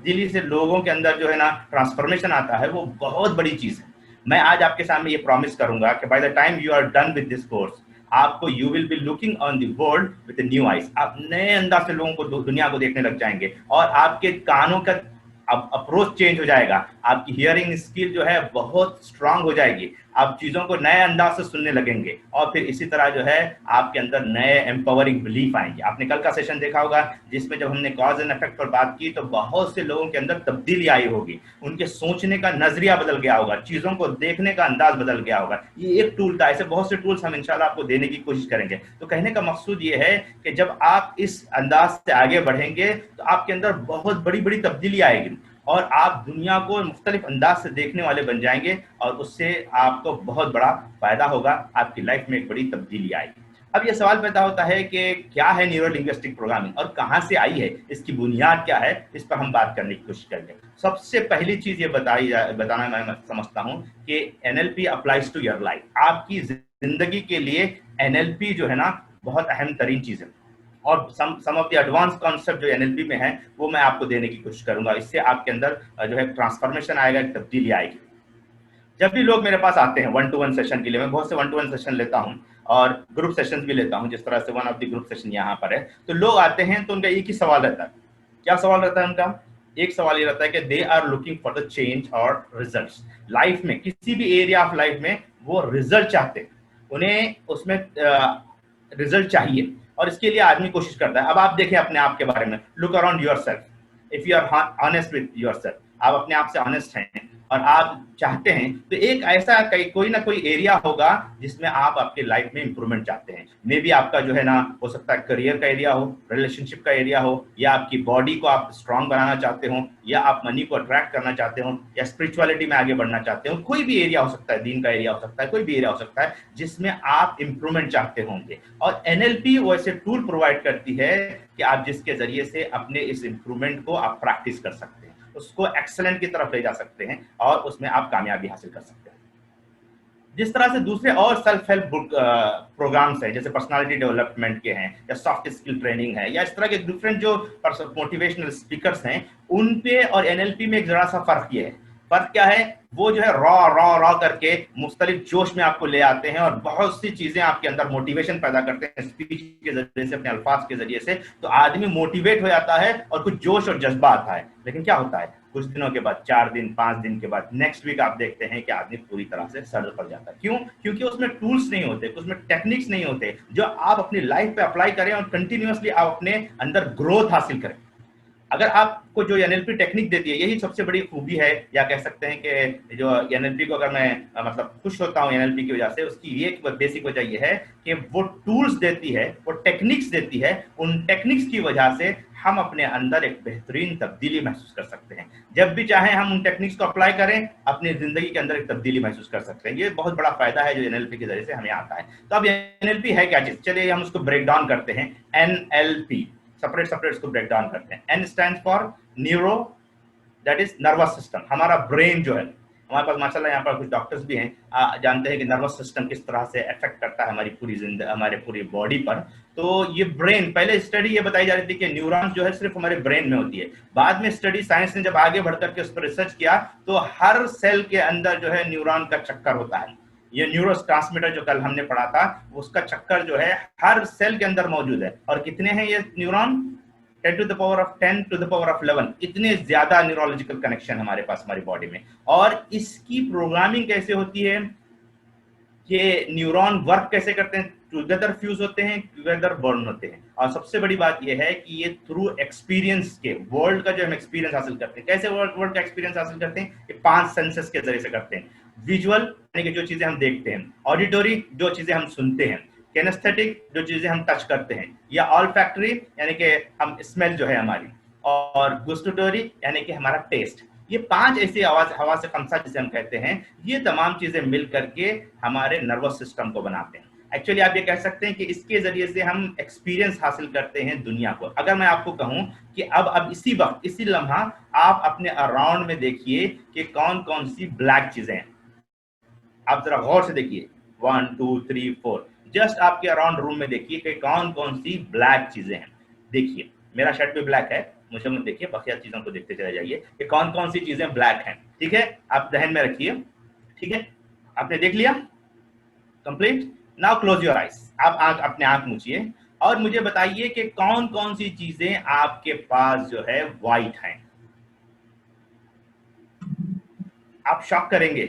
तब्दीली से लोगों के अंदर जो है ना ट्रांसफॉर्मेशन आता है, वो बहुत बड़ी चीज है। मैं आज आपके सामने ये प्रॉमिस करूंगा कि by the time you are done with this course, आपको you will be looking on the world with new eyes. आप नए अंदाज से लोगों को दुनिया को देखने लग जाएंगे, और आपके कानों का अब अप्रोच चेंज हो जाएगा, आपकी हियरिंग स्किल जो है बहुत स्ट्रांग हो जाएगी, आप चीजों को नए अंदाज से सुनने लगेंगे, और फिर इसी तरह जो है आपके अंदर नए एम्पावरिंग बिलीफ आएंगे। आपने कल का सेशन देखा होगा जिसमें जब हमने कॉज एंड इफेक्ट पर बात की, तो बहुत से लोगों के अंदर तब्दीली आई होगी, उनके सोचने का नजरिया बदल गया होगा, चीजों को देखने का अंदाज बदल गया होगा। ये एक टूल था, ऐसे बहुत से टूल्स हम इंशाल्लाह आपको देने की कोशिश करेंगे। तो कहने का मकसूद ये है कि जब आप इस अंदाज से आगे बढ़ेंगे तो आपके अंदर बहुत बड़ी बड़ी तब्दीली आएगी, और आप दुनिया को मुख्तलिफ अंदाज से देखने वाले बन जाएंगे, और उससे आपको बहुत बड़ा फायदा होगा, आपकी लाइफ में एक बड़ी तब्दीली आएगी। अब ये सवाल पैदा होता है कि क्या है न्यूरो लिंग्विस्टिक प्रोग्रामिंग और कहाँ से आई है, इसकी बुनियाद क्या है, इस पर हम बात करने की कोशिश करेंगे। सबसे पहली चीज ये बताना मैं समझता हूँ कि NLP applies to your life. आपकी जिंदगी के लिए एनएलपी जो है ना बहुत अहम तरीन चीज है, और सम ऑफ द एडवांस कॉन्सेप्ट जो एनएलपी में है वो मैं आपको देने की कोशिश करूंगा। इससे आपके अंदर जो है ट्रांसफॉर्मेशन आएगा, एक तब्दीली आएगी। जब भी लोग मेरे पास आते हैं 1-to-1 सेशन के लिए, मैं बहुत से 1-to-1 सेशन लेता हूं और ग्रुप सेशंस भी लेता हूं, जिस तरह से one of the group session यहाँ पर है। तो लोग आते हैं तो उनका एक ही सवाल रहता है। क्या सवाल रहता है उनका? एक सवाल ये रहता है कि they are looking for the change और रिजल्ट्स। लाइफ में किसी भी एरिया ऑफ लाइफ में वो रिजल्ट चाहते हैं, उन्हें उसमें रिजल्ट चाहिए, और इसके लिए आदमी कोशिश करता है। अब आप देखें अपने आप के बारे में, look around yourself, if you are honest with yourself, आप अपने आप से ऑनेस्ट हैं और आप चाहते हैं, तो एक ऐसा कोई ना कोई एरिया होगा जिसमें आप आपके लाइफ में इंप्रूवमेंट चाहते हैं। मे बी आपका जो है ना हो सकता है करियर का एरिया हो, रिलेशनशिप का एरिया हो, या आपकी बॉडी को आप स्ट्रांग बनाना चाहते हो, या आप मनी को अट्रैक्ट करना चाहते हो, या स्पिरिचुअलिटी में आगे बढ़ना चाहते हो। कोई भी एरिया हो सकता है, दीन का एरिया हो सकता है, कोई भी एरिया हो सकता है जिसमें आप इंप्रूवमेंट चाहते होंगे। और एनएलपी वो ऐसे टूल प्रोवाइड करती है कि आप जिसके जरिए से अपने इस इंप्रूवमेंट को आप प्रैक्टिस कर सकते हैं, उसको एक्सेलेंट की तरफ ले जा सकते हैं, और उसमें आप कामयाबी हासिल कर सकते हैं। जिस तरह से दूसरे और सेल्फ हेल्प बुक प्रोग्राम्स हैं, जैसे पर्सनालिटी डेवलपमेंट के हैं, या सॉफ्ट स्किल ट्रेनिंग है, या इस तरह के डिफरेंट जो मोटिवेशनल स्पीकर्स हैं, उन पे और एनएलपी में एक जरा सा फर्क ये है। फर्क क्या है? वो जो है रॉ करके मुख्तलिफ जोश में आपको ले आते हैं, और बहुत सी चीजें आपके अंदर मोटिवेशन पैदा करते हैं स्पीच के जरिए से, अपने अल्फाज के जरिए से। तो आदमी मोटिवेट हो जाता है और कुछ जोश और जज्बा आता है। लेकिन क्या होता है, कुछ दिनों के बाद, 4 दिन 5 दिन के बाद, नेक्स्ट वीक आप देखते हैं कि आदमी पूरी तरह से सड़ पड़ जाता है। क्यों? क्योंकि उसमें टूल्स नहीं होते, उसमें टेक्निक्स नहीं होते जो आप अपनी लाइफ पे अप्लाई करें और कंटिन्यूअसली आप अपने अंदर ग्रोथ हासिल करें। अगर आपको जो एनएलपी टेक्निक देती है, यही सबसे बड़ी खूबी है, या कह सकते हैं कि जो एनएलपी को अगर मैं मतलब खुश होता हूं एनएलपी की वजह से, उसकी ये बेसिक वजह ये है कि वो टूल्स देती है, वो टेक्निक्स देती है। उन टेक्निक्स की वजह से हम अपने अंदर एक बेहतरीन तब्दीली महसूस कर सकते हैं। जब भी चाहे हम उन टेक्निक्स को अप्लाई करें, अपनी जिंदगी के अंदर एक तब्दीली महसूस कर सकते हैं। ये बहुत बड़ा फायदा है जो एनएलपी के जरिए से हमें आता है। तो अब एनएलपी है क्या चीज? चलिए हम उसको ब्रेक डाउन करते हैं। एनएलपी सेपरेट इसको ब्रेक डाउन करते हैं। N stand for neuro, that is nervous system. हमारा ब्रेन जो है, हमारे पास माशाल्लाह यहाँ पर कुछ डॉक्टर्स भी हैं, जानते हैं कि नर्वस सिस्टम किस तरह से अफेक्ट करता है हमारी पूरी जिंदगी, हमारे पूरी बॉडी पर। तो ये ब्रेन, पहले स्टडी ये बताई जा रही थी कि न्यूरॉन्स जो है सिर्फ हमारे ब्रेन में होती है। बाद में स्टडी साइंस ने जब आगे बढ़कर के उस पर रिसर्च किया, तो हर सेल के अंदर जो है न्यूरॉन का चक्कर होता है। ये न्यूरोट्रांसमीटर जो कल हमने पढ़ा था, उसका चक्कर जो है हर सेल के अंदर मौजूद है। और कितने हैं ये neuron? 10 to the power of 10 to the power of 11। इतने ज्यादा न्यूरोलॉजिकल कनेक्शन हमारे पास हमारी बॉडी में। और इसकी प्रोग्रामिंग कैसे होती है, ये न्यूरॉन वर्क कैसे करते हैं? टुगेदर फ्यूज होते हैं, टुगेदर बर्न होते हैं। और सबसे बड़ी बात ये है कि ये थ्रू एक्सपीरियंस के, वर्ल्ड का जो हम एक्सपीरियंस हासिल करते हैं, कैसे वर्ल्ड का एक्सपीरियंस हासिल करते हैं? ये 5 सेंसेस के जरिए से करते हैं। विजुअल यानी कि जो चीजें हम देखते हैं, ऑडिटोरी जो चीजें हम सुनते हैं, किनेस्थेटिक जो चीजें हम टच करते हैं, या ऑल्फैक्टरी यानी कि हम स्मेल जो है हमारी, और गुस्टोटरी यानी कि हमारा टेस्ट। ये 5 ऐसी हवा से खमसा जिसे हम कहते हैं, ये तमाम चीजें मिल करके हमारे नर्वस सिस्टम को बनाते हैं। एक्चुअली आप ये कह सकते हैं कि इसके जरिए से हम एक्सपीरियंस हासिल करते हैं दुनिया को। अगर मैं आपको कहूं कि अब इसी वक्त, इसी लम्हा आप अपने अराउंड में देखिए कि कौन कौन सी ब्लैक चीजें हैं। आप जरा गौर से देखिए, 1 2 3 4, जस्ट आपके अराउंड रूम में देखिए कि कौन कौन सी ब्लैक चीजें हैं। देखिए मेरा शर्ट भी ब्लैक है, मुझे मत देखिए, बकिया चीजों को देखते चले जाइए कि कौन कौन सी चीजें ब्लैक हैं। ठीक है, आप ध्यान में रखिए। ठीक है, आपने देख लिया complete. Now close your eyes, आप अपने आंख मूछिए और मुझे बताइए कि कौन कौन सी चीजें आपके पास जो है व्हाइट हैं। आप शॉक करेंगे,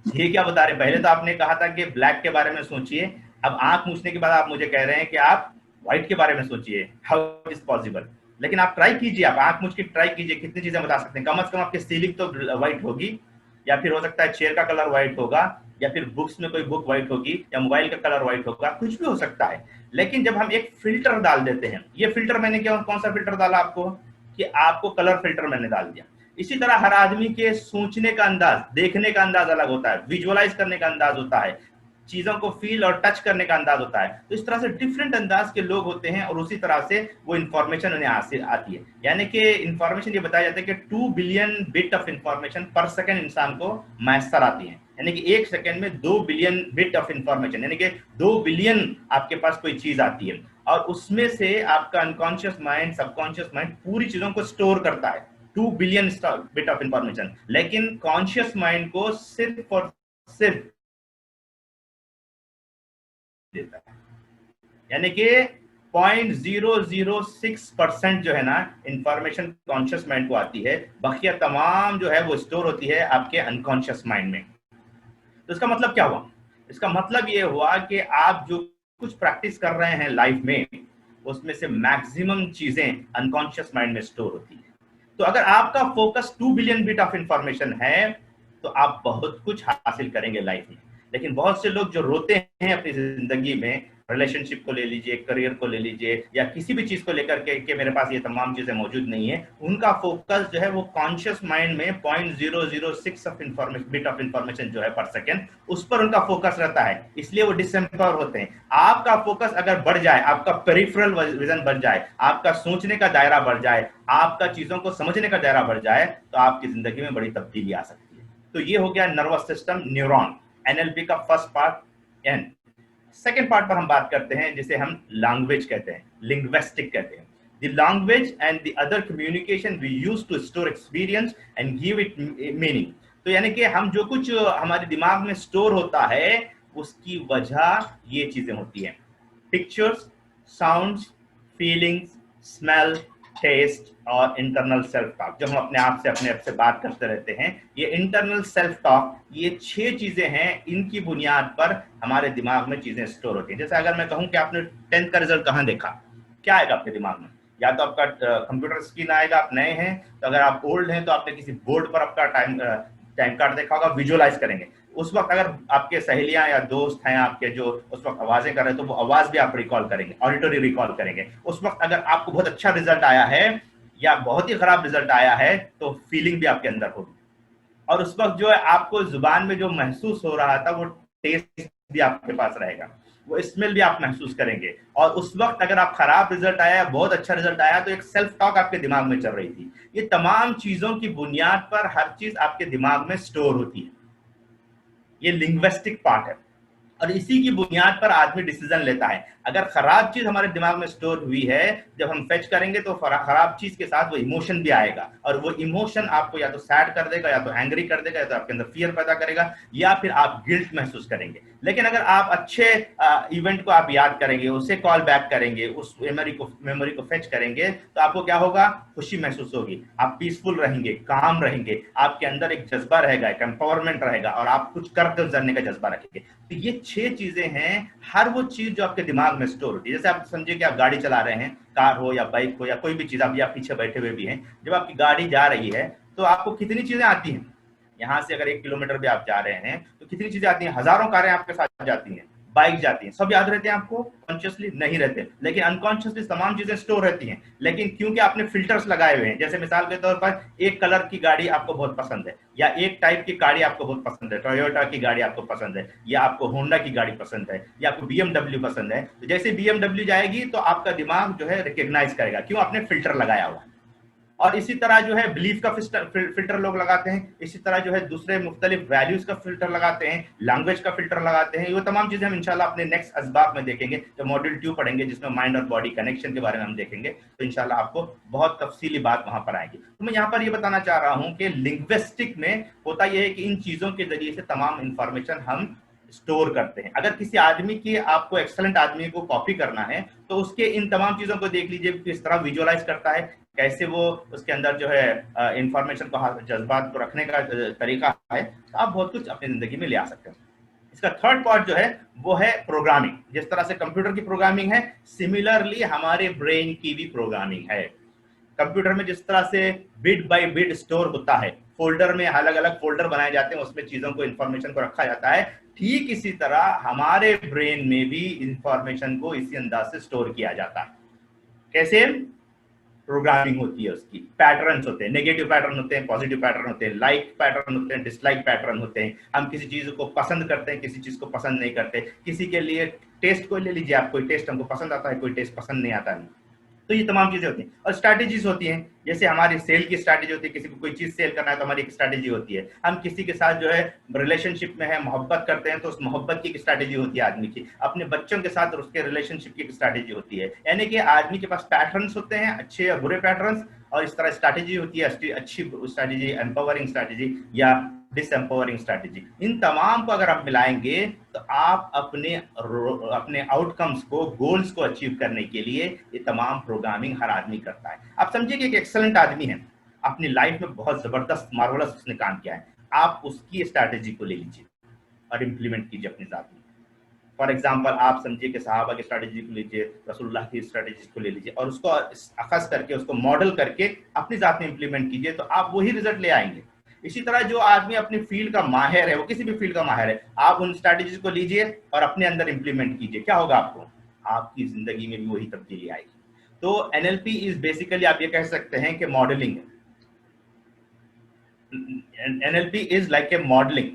ये क्या बता रहे, पहले तो आपने कहा था कि ब्लैक के बारे में सोचिए, अब आंख मूछने के बाद आप मुझे कह रहे हैं कि आप व्हाइट के बारे में सोचिए। How is possible? लेकिन आप ट्राई कीजिए, आप आंख मूछ के ट्राई कीजिए, कितनी चीजें बता सकते हैं। कम से कम आपकी सीलिंग तो व्हाइट होगी, या फिर हो सकता है चेयर का कलर व्हाइट होगा, या फिर बुक्स में कोई बुक व्हाइट होगी, या मोबाइल का कलर व्हाइट होगा, कुछ भी हो सकता है। लेकिन जब हम एक फिल्टर डाल देते हैं, ये फिल्टर मैंने क्या, कौन सा फिल्टर डाला आपको, कि आपको कलर फिल्टर मैंने डाल दिया। इसी तरह हर आदमी के सोचने का अंदाज, देखने का अंदाज अलग होता है, विजुअलाइज करने का अंदाज होता है, चीजों को फील और टच करने का अंदाज होता है। तो इस तरह से डिफरेंट अंदाज के लोग होते हैं और उसी तरह से वो इंफॉर्मेशन उन्हें आती है। यानी कि इंफॉर्मेशन ये बताया जाता है कि 2 बिलियन बिट ऑफ इंफॉर्मेशन पर सेकंड इंसान को मैसर आती है। यानी कि एक सेकंड में 2 बिलियन बिट ऑफ इंफॉर्मेशन, यानी कि 2 बिलियन आपके पास कोई चीज आती है, और उसमें से आपका अनकॉन्शियस माइंड, सबकॉन्शियस माइंड पूरी चीजों को स्टोर करता है, 2 बिलियन बिट ऑफ इंफॉर्मेशन। लेकिन कॉन्शियस माइंड को सिर्फ और सिर्फ देता है। यानी कि 0.006% जो है ना इंफॉर्मेशन कॉन्शियस माइंड को आती है, बाकी तमाम जो है वो स्टोर होती है आपके अनकॉन्शियस माइंड में। तो इसका मतलब क्या हुआ? इसका मतलब ये हुआ कि आप जो कुछ प्रैक्टिस कर रहे हैं लाइफ में, उसमें से मैक्सिमम चीजें अनकॉन्शियस माइंड में स्टोर होती है। तो अगर आपका focus 2 billion bit of information है तो आप बहुत कुछ हासिल करेंगे लाइफ में। लेकिन बहुत से लोग जो रोते हैं अपनी जिंदगी में, रिलेशनशिप को ले लीजिए, करियर को ले लीजिए, या किसी भी चीज को लेकर के मेरे पास ये तमाम चीजें मौजूद नहीं है, उनका फोकस जो है वो कॉन्शियस माइंड में 0.006 of information, bit of information जो है पर सेकेंड, उस पर उनका फोकस रहता है, इसलिए वो डिसएम्पावर होते हैं। आपका फोकस अगर बढ़ जाए, आपका पेरिफेरल विजन बढ़ जाए, आपका सोचने का दायरा बढ़ जाए, आपका चीजों को समझने का दायरा बढ़ जाए, तो आपकी जिंदगी में बड़ी तब्दीली आ सकती है। तो ये हो गया नर्वस सिस्टम, न्यूरॉन, एनएलपी का first part. And second part पर हम बात करते हैं जिसे हम लैंग्वेज कहते हैं, लिंग्विस्टिक कहते हैं। The language and the other communication we use to store experience and give it meaning। तो यानी कि हम जो कुछ हमारे दिमाग में स्टोर होता है उसकी वजह ये चीजें होती हैं, pictures, sounds, feelings, smell, taste और इंटरनल सेल्फ टॉक, जो हम अपने आप से बात करते रहते हैं। ये इंटरनल सेल्फ टॉक, ये 6 चीजें हैं, इनकी बुनियाद पर हमारे दिमाग में चीजें स्टोर होती हैं। जैसे अगर मैं कहूं कि आपने 10th का रिजल्ट कहां देखा, क्या आएगा आपके दिमाग में? या तो आपका कंप्यूटर स्क्रीन आएगा, आप नए हैं, तो अगर आप ओल्ड हैं तो आपने किसी बोर्ड पर आपका टाइम कार्ड देखा होगा, विजुअलाइज करेंगे। उस वक्त अगर आपके सहेलियां या दोस्त हैं आपके जो उस वक्त आवाजें कर रहे हैं, तो वो आवाज भी आप रिकॉल करेंगे, ऑडिटरी रिकॉल करेंगे। उस वक्त अगर आपको बहुत अच्छा रिजल्ट आया है या बहुत ही खराब रिजल्ट आया है तो फीलिंग भी आपके अंदर होगी, और उस वक्त जो है आपको जुबान में जो महसूस हो रहा था वो टेस्ट भी आपके पास रहेगा, वो स्मेल भी आप महसूस करेंगे। और उस वक्त अगर आप खराब रिजल्ट आया, बहुत अच्छा रिजल्ट आया, तो एक सेल्फ टॉक आपके दिमाग में चल रही थी। ये तमाम चीजों की बुनियाद पर हर चीज आपके दिमाग में स्टोर होती है, ये लिंग्विस्टिक पार्ट है, और इसी की बुनियाद पर आदमी डिसीजन लेता है। अगर खराब चीज हमारे दिमाग में स्टोर हुई है, जब हम फेच करेंगे तो खराब चीज के साथ वो इमोशन भी आएगा, और वो इमोशन आपको या तो सैड कर देगा, या तो एंग्री कर देगा, या तो आपके अंदर फियर पैदा करेगा, या फिर आप गिल्ट महसूस करेंगे। लेकिन अगर आप अच्छे इवेंट को आप याद करेंगे, उसे कॉल बैक करेंगे, उस मेमोरी को फेच करेंगे, तो आपको क्या होगा? खुशी महसूस होगी, आप पीसफुल रहेंगे, काम रहेंगे, आपके अंदर एक जज्बा रहेगा, एक एम्पावरमेंट रहेगा, और आप कुछ कर गुजरने का जज्बा रखेंगे। तो ये 6 चीजें हैं, हर वो चीज जो आपके दिमाग में स्टोर होती है। जैसे आप समझिए कि आप गाड़ी चला रहे हैं, कार हो या बाइक हो या कोई भी चीज, आप या पीछे बैठे हुए भी हैं, जब आपकी गाड़ी जा रही है तो आपको कितनी चीजें आती हैं? यहाँ से अगर 1 किलोमीटर भी आप जा रहे हैं तो कितनी चीजें आती हैं? हजारों कारें आपके साथ जाती हैं, बाइक जाती हैं, सब याद रहते हैं आपको? कॉन्शियसली नहीं रहते, लेकिन अनकॉन्शियसली तमाम चीजें स्टोर रहती हैं। लेकिन क्योंकि आपने फिल्टर्स लगाए हुए हैं, जैसे मिसाल के तौर पर एक कलर की गाड़ी आपको बहुत पसंद है, या एक टाइप की गाड़ी आपको बहुत पसंद है, टोयोटा की गाड़ी आपको पसंद है, या आपको होंडा की गाड़ी पसंद है, या आपको BMW पसंद है, तो जैसे BMW जाएगी तो आपका दिमाग जो है रिकग्नाइज करेगा, क्यों? आपने फिल्टर लगाया हुआ है। और इसी तरह जो है बिलीफ का फिल्टर लोग लगाते हैं, इसी तरह जो है दूसरे मुख्तलिफ वैल्यूज का फिल्टर लगाते हैं, लैंग्वेज का फिल्टर लगाते हैं। ये तमाम चीजें हम इंशाल्लाह अपने नेक्स्ट असबाब में देखेंगे, जब मॉड्यूल 2 पढ़ेंगे जिसमें माइंड और बॉडी कनेक्शन के बारे में हम देखेंगे, तो इंशाल्लाह आपको बहुत तफसीली बात वहां पर आएगी। तो मैं यहाँ पर ये बताना चाह रहा हूँ कि लिंग्विस्टिक में होता यह है कि इन चीजों के जरिए से तमाम इंफॉर्मेशन हम स्टोर करते हैं। अगर किसी आदमी की आपको एक्सेलेंट आदमी को कॉपी करना है तो उसके इन तमाम चीजों को देख लीजिए, किस तरह विजुअलाइज करता है, कैसे वो उसके अंदर जो है इंफॉर्मेशन को, जज्बात को रखने का तरीका है, तो आप बहुत कुछ अपनी जिंदगी में ले आ सकते हैं। इसका थर्ड पार्ट जो है वो है प्रोग्रामिंग। जिस तरह से कंप्यूटर की प्रोग्रामिंग है, सिमिलरली हमारे ब्रेन की भी प्रोग्रामिंग है। कंप्यूटर में जिस तरह से बिट बाय बिट स्टोर होता है, फोल्डर में अलग अलग फोल्डर बनाए जाते हैं, उसमें चीजों को, इंफॉर्मेशन को रखा जाता है, ठीक इसी तरह हमारे ब्रेन में भी इंफॉर्मेशन को इसी अंदाज से स्टोर किया जाता है। कैसे? प्रोग्रामिंग होती है उसकी, पैटर्न्स होते हैं, नेगेटिव पैटर्न होते हैं, पॉजिटिव पैटर्न होते हैं, लाइक पैटर्न होते हैं, डिसलाइक पैटर्न होते हैं। हम किसी चीज को पसंद करते हैं, किसी चीज को पसंद नहीं करते। किसी के लिए टेस्ट को ले लीजिए आप, कोई टेस्ट हमको पसंद आता है, कोई टेस्ट पसंद नहीं आता नहीं। तो ये तमाम चीजें होती हैं। और स्ट्रैटेजीज होती हैं, जैसे हमारी सेल की स्ट्रैटेजी होती है, किसी को कोई चीज सेल करना है तो हमारी एक स्ट्रैटेजी होती है। हम किसी के साथ जो है रिलेशनशिप में है, मोहब्बत करते हैं, तो उस मोहब्बत की एक स्ट्रैटेजी होती है आदमी की। अपने बच्चों के साथ उसके रिलेशनशिप की एक स्ट्रैटेजी होती है। यानी कि आदमी के पास पैटर्न्स होते हैं, अच्छे या बुरे पैटर्न्स, और इस तरह स्ट्रैटेजी होती है, अच्छी स्ट्रैटेजी, एम्पावरिंग स्ट्रैटेजी या डिसएम्पावरिंग स्ट्रैटेजी। इन तमाम को अगर आप मिलाएंगे तो आप अपने आउटकम्स को, गोल्स को अचीव करने के लिए ये तमाम प्रोग्रामिंग हर आदमी करता है। आप समझिए कि एक एक्सेलेंट आदमी है, अपनी लाइफ में बहुत जबरदस्त मार्वलस उसने काम किया है, आप उसकी स्ट्रैटेजी को ले लीजिए और इंप्लीमेंट कीजिए अपनी जात में। फॉर एग्जाम्पल आप समझिए कि सहाबा की स्ट्रैटेजी को लीजिए, रसूलुल्लाह की स्ट्रैटेजी को ले लीजिए और उसको अखज़ करके, उसको मॉडल करके अपनी जात में इंप्लीमेंट कीजिए, तो आप वही रिजल्ट ले आएंगे। इसी तरह जो आदमी अपनी फील्ड का माहिर है, वो किसी भी फील्ड का माहिर है, आप उन स्ट्रैटेजीज को लीजिए और अपने अंदर इंप्लीमेंट कीजिए। क्या होगा? आपको आपकी जिंदगी में भी वही तब्दीली आएगी। तो एनएलपी इज बेसिकली, आप ये कह सकते हैं कि मॉडलिंग है। NLP is like a modelling.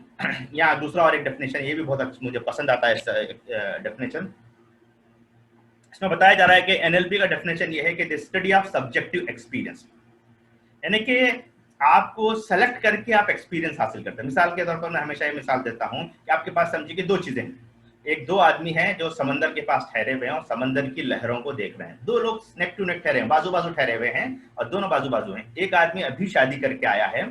यहाँ दूसरा और एक डेफिनेशन, ये भी बहुत अच्छा मुझे पसंद आता है इस डेफिनेशन। इसमें बताया जा रहा है कि एनएलपी का डेफिनेशन ये है कि the study of subjective experience, यानी कि आपको सेलेक्ट करके आप एक्सपीरियंस हासिल करते हैं। मिसाल के तौर पर मैं हमेशा ये मिसाल देता हूं कि आपके पास समझिए कि दो चीजें हैं। एक, दो आदमी हैं जो समंदर के पास ठहरे हुए हैं और समंदर की लहरों को देख रहे हैं। दो लोग नेक टू नेक ठहरे हैं, बाजू बाजू ठहरे हुए हैं और दोनों बाजू बाजू हैं। एक आदमी अभी शादी करके आया है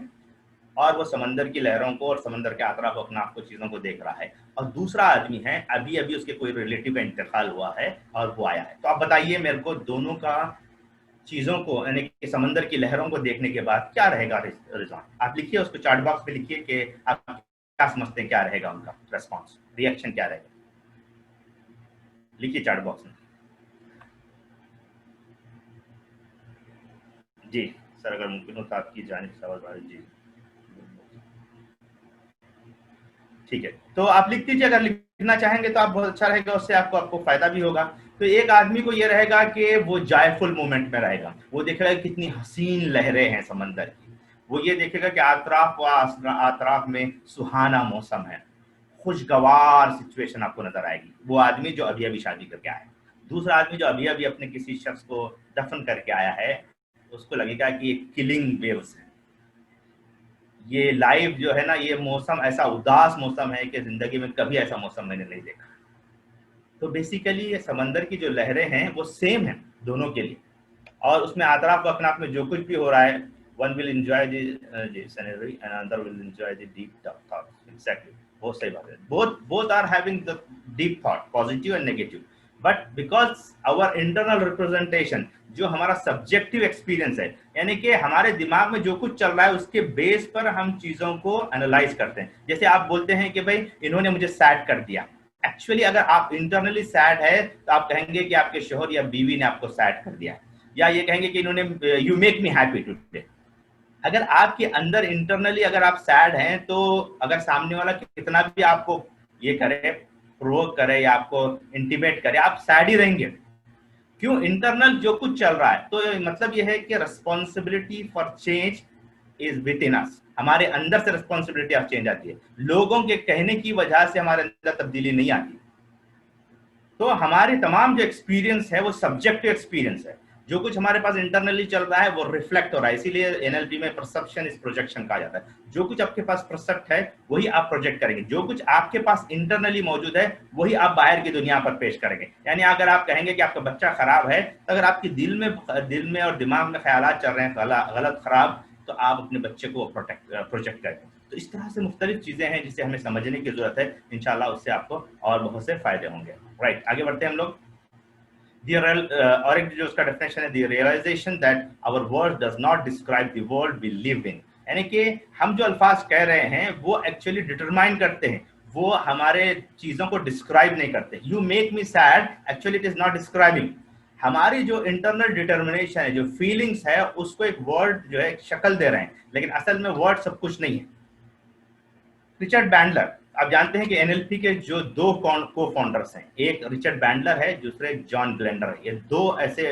और वो समंदर की लहरों को और समंदर के अतराफ अपना आपको चीजों को देख रहा है, और दूसरा आदमी है अभी अभी उसके कोई रिलेटिव का इंतकाल हुआ है और वो आया है। तो आप बताइए मेरे को, दोनों का चीजों को, यानी कि समंदर की लहरों को देखने के बाद क्या रहेगा रिजल्ट? आप लिखिए, उसको चार्ट बॉक्स में लिखिए कि आप क्या समझते हैं, क्या रहेगा उनका रेस्पॉन्स, रिएक्शन क्या रहेगा, लिखिए चार्ट बॉक्स में। जी सर, अगर मुमकिन हो तो आपकी जानिब सवाल। जी ठीक है, तो आप लिख दीजिए। अगर लिखना चाहेंगे तो आप बहुत अच्छा रहेगा, उससे आपको फायदा भी होगा। तो एक आदमी को ये रहेगा कि वो जॉयफुल मोमेंट में रहेगा, वो देखेगा कितनी हसीन लहरें हैं समंदर की, वो ये देखेगा कि आतराफ में सुहाना मौसम है, खुशगवार सिचुएशन आपको नजर आएगी। वो आदमी जो अभी अभी शादी करके आया है। दूसरा आदमी जो अभी अभी अपने किसी शख्स को दफन करके आया है, उसको लगेगा कि ये किलिंग वेव्स है, ये लाइफ जो है ना, ये मौसम ऐसा उदास मौसम है कि जिंदगी में कभी ऐसा मौसम मैंने नहीं देखा। तो बेसिकली ये समंदर की जो लहरें हैं वो सेम है दोनों के लिए, और उसमें आतराफ अपने आप में जो कुछ भी हो रहा है, one will enjoy the scenery and other will enjoy the deep thoughts. Exactly, बहुत सही बात है। Both are having the deep thought, positive and negative, but because our internal representation, जो हमारा सब्जेक्टिव एक्सपीरियंस है, यानी कि हमारे दिमाग में जो कुछ चल रहा है उसके बेस पर हम चीजों को एनालाइज करते हैं। जैसे आप बोलते हैं कि भाई इन्होंने मुझे सैड कर दिया, एक्चुअली अगर आप इंटरनली सैड है तो आप कहेंगे कि आपके शोहर या बीवी ने आपको सैड कर दिया, या ये कहेंगे कि इन्होंने you make me happy today. अगर आपके अंदर इंटरनली अगर आप सैड हैं, तो अगर सामने वाला कितना भी आपको ये करे, प्रोवोक करे या आपको इंटीमेट करे, आप सैड ही रहेंगे। क्यों? इंटरनल जो कुछ चल रहा है। तो मतलब ये है कि responsibility for change is within us, हमारे अंदर से रिस्पॉन्सिबिलिटी ऑफ चेंज आती है। लोगों के कहने की वजह से हमारे अंदर तब्दीली नहीं आती। तो हमारे तमाम जो एक्सपीरियंस है वो सब्जेक्टिव एक्सपीरियंस है। जो कुछ हमारे पास इंटरनली चल रहा है वो रिफ्लेक्ट हो रहा है, इसीलिए एनएलपी में परसेप्शन इज प्रोजेक्शन कहा जाता है। जो कुछ आपके पास परसेप्ट है वही आप प्रोजेक्ट करेंगे, जो कुछ आपके पास इंटरनली मौजूद है वही आप बाहर की दुनिया पर पेश करेंगे। यानी अगर आप कहेंगे कि आपका बच्चा खराब है, तो अगर आपके दिल में और दिमाग में ख्यालात चल रहे हैं गलत खराब, तो आप अपने बच्चे को प्रोजेक्ट करेंगे। तो इस तरह से मुख्तलिफ चीजें हैं जिसे हमें समझने की जरूरत है, इंशाल्लाह उससे आपको और बहुत से फायदे होंगे। राइट, आगे बढ़ते हैं हम लोग। और एक जो उसका डेफिनेशन है, the realization that our word does not describe the world we live in. यानी कि हम जो अल्फाज कह रहे हैं वो एक्चुअली डिटरमाइन करते हैं, वो हमारे चीजों को डिस्क्राइब नहीं करते। You make me sad, actually it is not describing. हमारी जो इंटरनल डिटर्मिनेशन है, जो फीलिंग्स है, उसको एक वर्ड जो है शक्ल दे रहे हैं, लेकिन असल में वर्ड सब कुछ नहीं है। रिचर्ड बैंडलर, आप जानते हैं कि एनएलपी के जो दो को फाउंडर्स हैं, एक रिचर्ड बैंडलर है, दूसरे जॉन ग्लेंडर है। ये दो ऐसे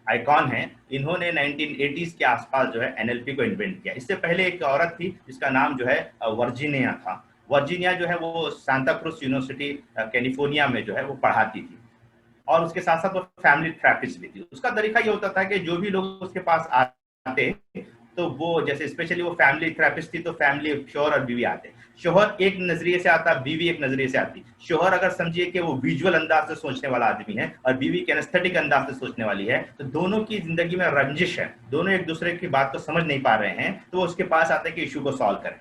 आइकॉन हैं, इन्होंने 1980s के आसपास जो है एनएलपी को इन्वेंट किया। इससे पहले एक औरत थी जिसका नाम जो है वर्जीनिया था। वर्जीनिया जो है वो सांता क्रूज यूनिवर्सिटी कैलिफोर्निया में जो है वो पढ़ाती थी, और उसके साथ साथ वो फैमिली थेरेपिस्ट भी थी। उसका तरीका ये होता था कि जो भी लोग उसके पास आते, तो वो जैसे स्पेशली वो फैमिली थेरेपिस्ट थी, तो फैमिली शोहर और बीवी आते। शोहर एक नजरिए से आता, बीवी एक नजरिए से आती। शोहर अगर समझिए कि वो विजुअल अंदाज से सोचने वाला आदमी है और बीवी कैनेस्थेटिक अंदाज से सोचने वाली है, तो दोनों की जिंदगी में रंजिश है, दोनों एक दूसरे की बात को समझ नहीं पा रहे हैं, तो वो उसके पास आते कि इशू को सॉल्व करें।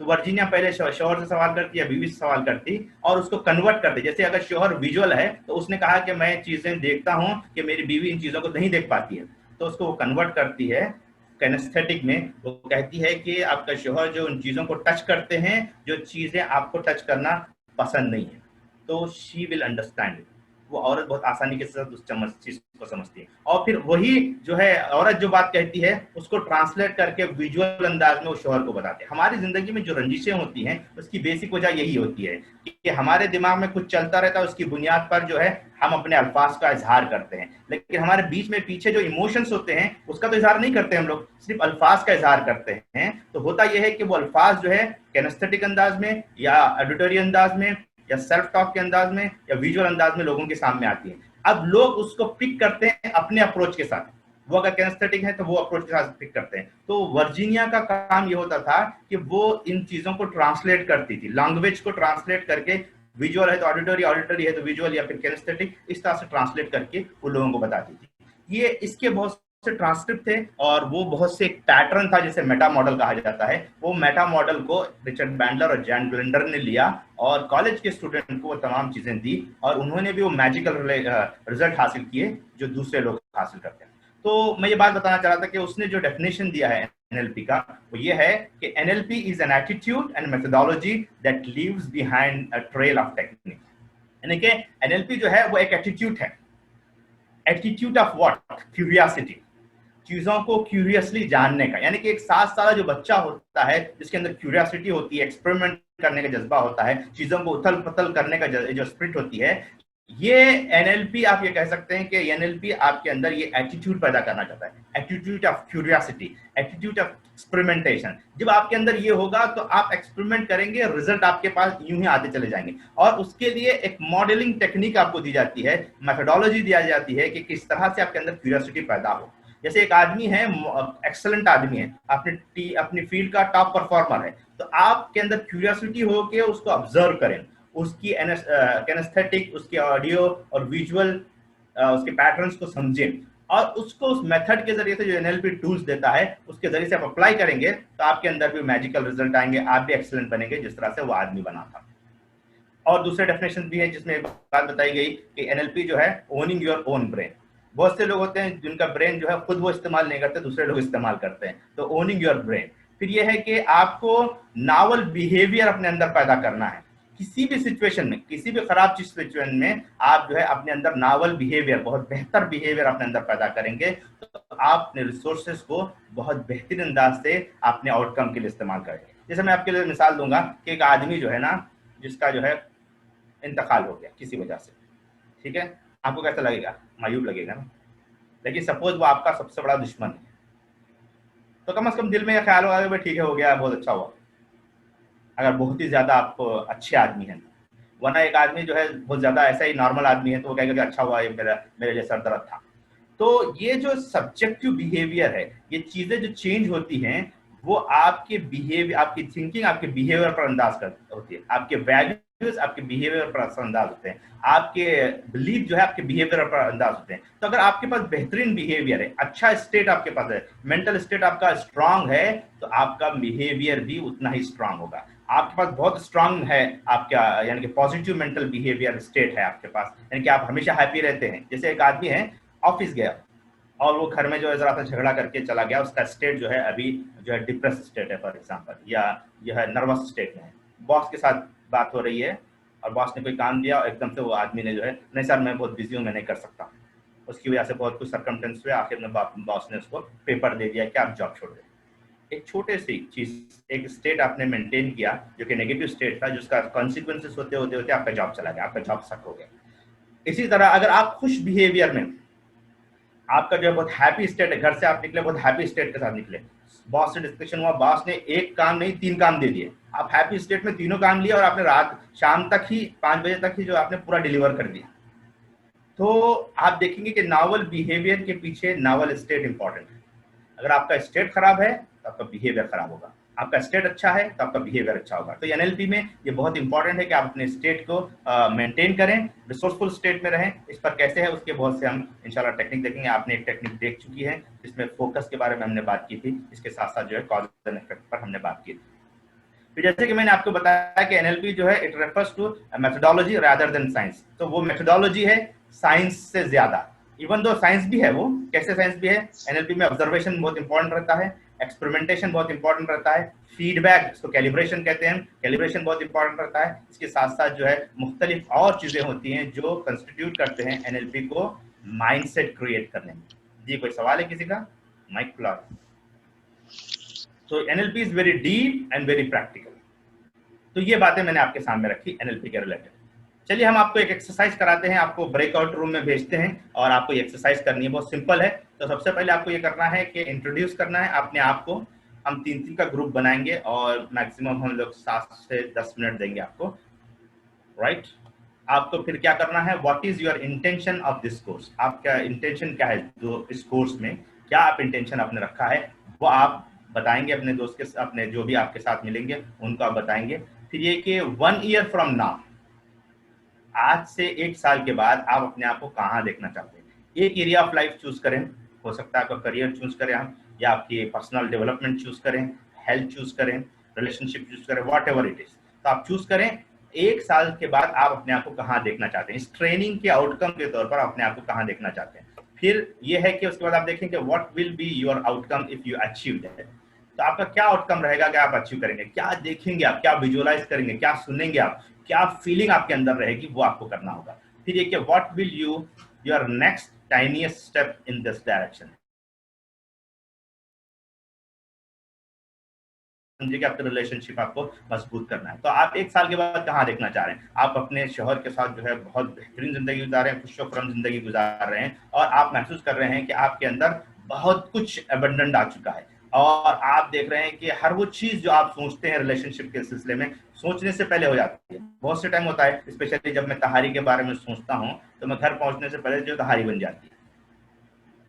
तो वर्जीनिया पहले शोहर से सवाल करती या बीवी से सवाल करती और उसको कन्वर्ट करती। जैसे अगर शोहर विजुअल है तो उसने कहा कि मैं चीजें देखता हूं कि मेरी बीवी इन चीजों को नहीं देख पाती है, तो उसको वो कन्वर्ट करती है कैनेस्थेटिक में। वो कहती है कि आपका शोहर जो उन चीजों को टच करते हैं, जो चीजें आपको टच करना पसंद नहीं है, तो शी विल अंडरस्टैंड। वो औरत बहुत आसानी के साथ उस चीज को समझती है, और फिर वही जो है औरत जो बात कहती है उसको ट्रांसलेट करके विजुअल अंदाज में वो शोहर को बताते हैं। हमारी जिंदगी में जो रंजिशें होती हैं उसकी बेसिक वजह यही होती है कि हमारे दिमाग में कुछ चलता रहता है, उसकी बुनियाद पर जो है हम अपने अल्फाज का इजहार करते हैं, लेकिन हमारे बीच में पीछे जो इमोशंस होते हैं उसका तो इजहार नहीं करते हम लोग, सिर्फ अल्फाज का इजहार करते हैं। तो होता यह है कि वो अल्फाज जो है कैनेस्थेटिक अंदाज में या ऑडिटरी अंदाज में या सेल्फ टॉक के अंदाज में या विजुअल अंदाज में लोगों के सामने आती है। अब लोग उसको पिक करते हैं अपने अप्रोच के साथ। वो अगर कैनेस्थेटिक है तो वो अप्रोच के साथ पिक करते हैं। तो वर्जीनिया का काम ये होता था कि वो इन चीजों को ट्रांसलेट करती थी, लैंग्वेज को ट्रांसलेट करके, विजुअल है तो ऑडिटरी, ऑडिटरी है तो विजुअल या फिर कैनेस्थेटिक, इस तरह से ट्रांसलेट करके उन लोगों को बताती थी। ये इसके बहुत से ट्रांसक्रिप्ट थे और वो बहुत से एक पैटर्न था जिसे मेटा मॉडल कहा जाता है। वो मेटा मॉडल को रिचर्ड बैंडलर और जॉन ग्लेंडर ने लिया और कॉलेज के स्टूडेंट को वो तमाम चीजें दी, और उन्होंने भी वो मैजिकल रिजल्ट हासिल किए जो दूसरे लोग हासिल करते हैं। तो मैं ये बात बताना चाह रहा था कि उसने जो डेफिनेशन दिया है एनएलपी का, वो ये है कि NLP is an attitude and methodology that leaves behind a trail of technique. यानी कि एनएलपी जो है वो एक एटीट्यूड है। Attitude of what? क्यूरियोसिटी, चीजों को क्यूरियसली जानने का। यानी कि एक 7 साल जो बच्चा होता है जिसके अंदर क्यूरियोसिटी होती है, एक्सपेरिमेंट करने का जज्बा होता है, चीजों को उथल पुथल करने का जो स्पिरिट होती है, ये एनएलपी, आप ये कह सकते हैं कि एनएलपी आपके अंदर ये एटीट्यूड पैदा करना चाहता है, attitude of curiosity, attitude of experimentation. जब आपके अंदर ये होगा तो आप एक्सपेरिमेंट करेंगे, रिजल्ट आपके पास यूं ही आते चले जाएंगे, और उसके लिए एक मॉडलिंग टेक्निक आपको दी जाती है, मेथोडोलॉजी दी जाती है कि किस तरह से आपके अंदर क्यूरियोसिटी पैदा हो। जैसे एक आदमी है, एक्सेलेंट आदमी है, अपनी फील्ड का टॉप परफॉर्मर है, तो आपके अंदर क्यूरियोसिटी हो के उसको ऑब्जर्व करें, उसकी कैनेस्थेटिक, उसके ऑडियो और विजुअल उसके पैटर्न्स को समझें, और उसको उस मेथड के जरिए से जो एनएलपी टूल्स देता है उसके जरिए से आप अप्लाई करेंगे तो आपके अंदर भी मैजिकल रिजल्ट आएंगे, आप भी एक्सेलेंट बनेंगे जिस तरह से वो आदमी बना था। और दूसरे डेफिनेशन भी है जिसमें बात बताई गई कि एनएलपी जो है ओनिंग योर ओन ब्रेन। बहुत से लोग होते हैं जिनका ब्रेन जो है खुद वो इस्तेमाल नहीं करते, दूसरे लोग इस्तेमाल करते हैं, तो ओनिंग योर ब्रेन। फिर यह है कि आपको नावल बिहेवियर अपने अंदर पैदा करना है। किसी भी सिचुएशन में, किसी भी खराब सिचुएशन में आप जो है अपने अंदर नावल बिहेवियर, बहुत बेहतर बिहेवियर अपने अंदर पैदा करेंगे, तो आप अपने रिसोर्सेज को बहुत बेहतरीन अंदाज से अपने आउटकम के लिए इस्तेमाल करेंगे। जैसे मैं आपके लिए मिसाल दूंगा कि एक आदमी जो है ना, जिसका जो है इंतकाल हो गया किसी वजह से, ठीक है, आपको कैसा लगेगा? मायूब लगेगा ना। लेकिन सपोज वो आपका सबसे बड़ा दुश्मन है, तो कम से कम दिल में यह ख्याल होगा कि ठीक है, हो गया, बहुत अच्छा हुआ, अगर बहुत ही ज्यादा आप अच्छे आदमी हैं। वरना एक आदमी जो है बहुत ज्यादा ऐसा ही नॉर्मल आदमी है तो वो कहेगा कि अच्छा हुआ, ये मेरे लिए सर दर्द था। तो ये जो सब्जेक्टिव बिहेवियर है, ये चीजें जो चेंज होती हैं, वो आपके बिहेवियर, आपकी थिंकिंग, आपके बिहेवियर पर अंदाज कर होती है, आपके वैल्यूज आपके बिहेवियर पर अंदाज होते हैं, आपके बिलीफ जो है आपके बिहेवियर पर अंदाज होते हैं। तो अगर आपके पास बेहतरीन बिहेवियर है, अच्छा स्टेट आपके पास है, मेंटल स्टेट आपका स्ट्रांग है, तो आपका बिहेवियर भी उतना ही स्ट्रांग होगा। आपके पास बहुत स्ट्रांग है आपका, यानी कि पॉजिटिव मेंटल बिहेवियर स्टेट है आपके पास, यानी कि आप हमेशा हैप्पी रहते हैं। जैसे एक आदमी है, ऑफिस गया और वो घर में जो है जरा सा झगड़ा करके चला गया, उसका स्टेट जो है अभी जो है डिप्रेस स्टेट है फॉर एग्जांपल, या यह है नर्वस स्टेट में है। बॉस के साथ बात हो रही है और बॉस ने कोई काम दिया और एकदम से वो आदमी ने जो है, नहीं सर मैं बहुत बिजी हूँ, मैं नहीं कर सकता। उसकी वजह से बहुत कुछ सर्कमटेंस हुए, आखिर में बॉस ने उसको पेपर दे दिया कि आप जॉब छोड़ दें। एक छोटे सी चीज, एक स्टेट आपने मेंटेन किया जो कि नेगेटिव स्टेट था, जिसका कॉन्सिक्वेंसेस होते होते होते आपका जॉब चला गया, आपका जॉब सक हो गया। इसी तरह अगर आप खुश बिहेवियर में, आपका जो है बहुत हैप्पी स्टेट है, घर से आप निकले बहुत हैप्पी स्टेट के साथ निकले, बॉस से डिस्कशन हुआ, बॉस ने एक काम नहीं 3 काम दे दिए, आप हैप्पी स्टेट में तीनों काम लिए और आपने रात शाम तक ही 5 बजे तक ही जो आपने पूरा डिलीवर कर दिया। तो आप देखेंगे कि नावल बिहेवियर के पीछे नावल स्टेट इंपॉर्टेंट है। अगर आपका स्टेट खराब है तो आपका बिहेवियर खराब होगा, आपका स्टेट अच्छा है तो आपका बिहेवियर अच्छा होगा। तो एनएलपी में ये बहुत इंपॉर्टेंट है कि आप अपने स्टेट को मेंटेन करें, रिसोर्सफुल स्टेट में रहें। इस पर कैसे है उसके बहुत से हम इंशाल्लाह टेक्निक देखेंगे। आपने एक टेक्निक देख चुकी है जिसमें फोकस के बारे में हमने बात की थी, इसके साथ साथ जो है कॉज एंड इफेक्ट पर हमने बात की थी। फिर जैसे कि मैंने आपको बताया कि एनएलपी जो है it refers to methodology rather than science. तो वो मेथोडोलॉजी है साइंस से ज्यादा, इवन दो साइंस भी है। वो कैसे साइंस भी है? एनएलपी में ऑब्जर्वेशन बहुत इंपॉर्टेंट रहता है, एक्सपेरिमेंटेशन बहुत इंपॉर्टेंट रहता है, फीडबैक इसको कैलिब्रेशन कहते हैं, कैलिब्रेशन बहुत इंपॉर्टेंट रहता है। इसके साथ साथ जो है मुख्तलिफ और चीजें होती हैं जो कंस्टिट्यूट करते हैं एनएलपी को माइंडसेट क्रिएट करने में। जी कोई सवाल है किसी का? माइक खुला। So NLP is very deep and very practical. तो ये बातें मैंने आपके सामने रखी एनएलपी के रिलेटेड। चलिए हम आपको एक एक्सरसाइज कराते हैं, आपको ब्रेकआउट रूम में भेजते हैं और आपको ये एक्सरसाइज करनी है, बहुत सिंपल है। तो सबसे पहले आपको ये करना है कि इंट्रोड्यूस करना है अपने आप को। हम 3-3 का ग्रुप बनाएंगे और मैक्सिमम हम लोग 7 से 10 मिनट देंगे आपको, राइट। आपको फिर क्या करना है, what is your intention of this course, आपका इंटेंशन क्या है जो इस कोर्स में, क्या आप इंटेंशन आपने रखा है वो आप बताएंगे अपने दोस्त के, अपने जो भी आपके साथ मिलेंगे उनको आप बताएंगे। फिर ये कि 1 ईयर फ्रॉम नाउ, आज से 1 साल के बाद आप अपने आप को कहाँ देखना चाहते हैं। एक एरिया ऑफ लाइफ चूज करें, हो सकता है आपका करियर चूज करें आप, या आपकी पर्सनल डेवलपमेंट चूज करें, हेल्थ चूज करें, रिलेशनशिप चूज करें, वॉट एवर इट इज। तो आप चूज करें 1 साल के बाद आप अपने आप को कहाँ देखना चाहते हैं, इस ट्रेनिंग के आउटकम के तौर पर अपने आप को कहाँ देखना चाहते हैं। फिर ये है कि उसके बाद आप देखेंगे what will be your outcome if you achieve that. तो आपका क्या आउटकम रहेगा कि आप अचीव करेंगे, क्या देखेंगे आप, क्या विजुअलाइज करेंगे, क्या सुनेंगे आप, क्या फीलिंग आपके अंदर रहेगी, वो आपको करना होगा। फिर ये कि what will you your next tiniest step in this direction. समझिए कि आपका रिलेशनशिप आपको मजबूत करना है। तो आप 1 साल के बाद कहाँ देखना चाह रहे हैं? आप अपने शौहर के साथ जो है बहुत बेहतरीन जिंदगी गुजार रहे हैं, खुश खुर्रम जिंदगी गुजार रहे हैं और आप महसूस कर रहे हैं कि आपके अंदर बहुत कुछ एबंडेंट आ चुका है और आप देख रहे हैं कि हर वो चीज जो आप सोचते हैं रिलेशनशिप के सिलसिले में, सोचने से पहले हो जाती है। बहुत से टाइम होता है, स्पेशली जब मैं तहारी के बारे में सोचता हूँ तो मैं घर पहुंचने से पहले जो तहारी बन जाती है।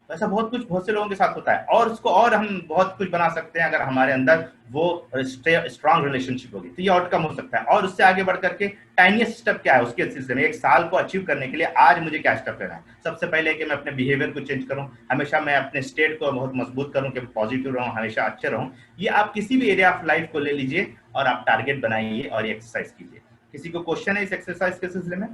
ऐसा बहुत कुछ बहुत से लोगों के साथ होता है और उसको और हम बहुत कुछ बना सकते हैं अगर हमारे अंदर वो स्ट्रांग रिलेशनशिप होगी। तो ये आउटकम हो सकता है। और उससे आगे बढ़ करके टाइनीस्ट स्टेप क्या है उसके सिलसिले में, 1 साल को अचीव करने के लिए आज मुझे क्या स्टेप लेना है। सबसे पहले कि मैं अपने बिहेवियर को चेंज करूं, हमेशा मैं अपने स्टेट को बहुत मजबूत करूं कि पॉजिटिव रहूं, हमेशा अच्छे रहूं। ये आप किसी भी एरिया ऑफ लाइफ को ले लीजिए और आप टारगेट बनाइए और ये एक्सरसाइज कीजिए। किसी को क्वेश्चन है इस एक्सरसाइज के सिलसिले में?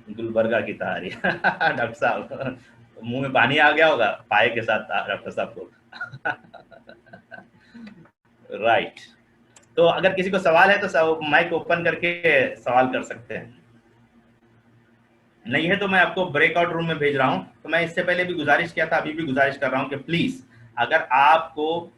गुलबर्गा की तहारी डॉक्टर साहब मुंह में पानी आ गया होगा पाए के साथ डॉक्टर साहब को राइट। तो अगर किसी को सवाल है तो सब माइक ओपन करके सवाल कर सकते हैं। नहीं है तो मैं आपको ब्रेकआउट रूम में भेज रहा हूं। तो मैं इससे पहले भी गुजारिश किया था, अभी भी गुजारिश कर रहा हूं कि प्लीज अगर आपको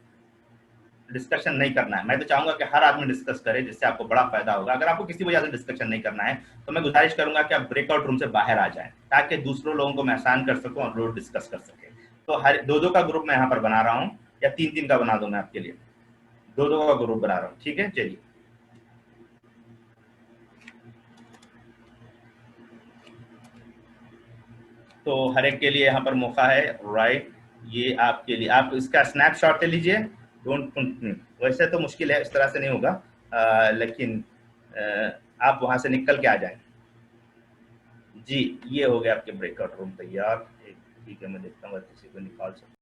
डिस्कशन नहीं करना है, मैं तो चाहूंगा कि हर आदमी डिस्कस करे जिससे आपको बड़ा फायदा होगा। अगर आपको किसी वजह से डिस्कशन नहीं करना है तो मैं गुजारिश करूंगा कि आप ब्रेकआउट रूम से बाहर आ जाएं ताकि दूसरों लोगों को मैं आसान कर सकूं और लोग डिस्कस कर सके। तो हर 2-2 का ग्रुप मैं यहाँ पर बना रहा हूँ या 3-3 का बना दूं मैं आपके लिए, 2-2 का ग्रुप बना रहा हूँ, ठीक है। चलिए तो हर एक के लिए यहाँ पर मौका है, राइट। ये आपके लिए, आप इसका स्नैपशॉट ले लीजिए। डोंट, वैसे तो मुश्किल है, इस तरह से नहीं होगा, लेकिन आप वहां से निकल के आ जाएं। जी, ये हो गया आपके ब्रेकआउट रूम तैयार। ठीक है, मैं देखता हूँ किसी को निकाल सकता हूँ।